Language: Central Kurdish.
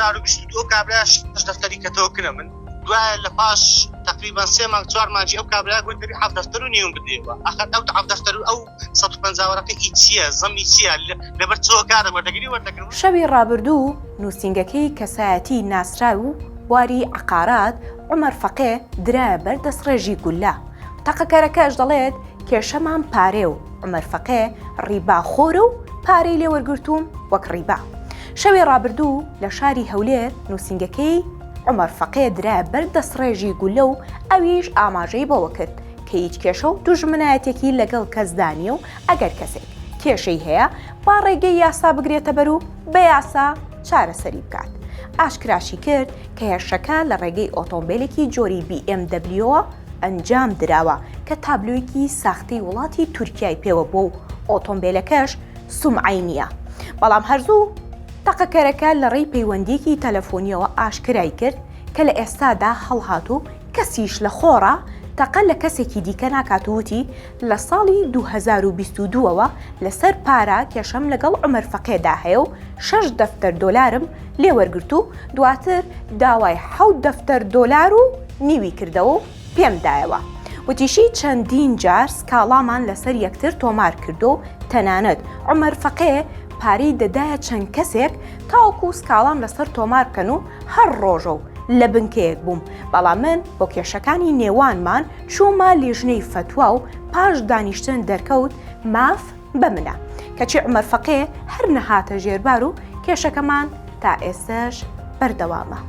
دار و 22 کابراش دفتری کەتەوەکرە من دوای لە پاش تقریبا 3 مانگ 4 مانجی ئەو کابرا گوتری حەف دەفتەر و نیوم بدێەوە ئەخەت ئەو حەف دەفتەر و ئەو 150 وەرەقە ئیچیە زەمی چیە لەبەر چۆ کارە وەردەگری وەردەگرم. شەوی ڕابردوو نووسینگەکەی کەسایەتی ناسرا و بواری عقارات عومەر فەقێ درایە بەر دەستڕێژی گولە. تەقەکەرەکەش دەڵێت کێشەمان پارێ و عومەر فەقێ ڕیباخۆرە و پارەی لێ وەرگرتووم وەک ڕیبا. شەوی ڕابردوو لە شاری هەولێر نووسینگەکەی عومەر فەقێ درایە بەر دەستڕێژی گولە و ئەویش ئاماژەی بەوە کرد کە هیچ کێشە و دوژمنایەتێکی لەگەڵ کەسدانیە و ئەگەر کەسێک کێشەی هەیە با ڕێگەی یاسا بگرێتە بەر و بە یاسا چارەسەری بکات. ئاشکراشی کرد کە هێرشەکە لە ڕێگەی ئۆتۆمبیلێکی جۆری BMW ئەنجام دراوە کە تابلۆیەکی ساختەی وڵاتی تورکیای پێوە بۆ و ئۆتۆمبیلەکەش سومعەی نییە. بەڵام هەرزوو تەقەکەرەکە لە ڕێی پەیوەندیەکی تەلەفۆنیەوە ئاشکرای کرد کە لە ئێستادا هەڵهات و کەسیش لە خۆڕە تەقە لە کەسێکی دیکە ناکاتووتی لە ساڵی 2022ەوە لەسەر پارە کێشەم لەگەڵ عومەر فەقێدا هەیە و 6 دەفتەر دۆلارم لێ وەرگرت و دواتر داوای 7 دەفتەر دۆلار و نیوی کردەوە و پێمدایەوە. وتیشی چەندین جار سکاڵامان لەسەر یەکتر تۆمار کردو و تەنانەت عومەر فەقێ پارەی دەدایە چەند کەسێک تاوەکو سکاڵام لەسەر تۆمار بکەن و هەر ڕۆژە و لە بنکەیەک بووم. بەڵام من بۆ کێشەکانی نێوانمان چوومە لێژنەی فتووا و پاش دانیشتن دەرکەوت ماف بە منە کەچی عومەر فەقێ هەر نەهاتە ژێربار و کێشەکەمان تا ئێستاش بەردەوامە.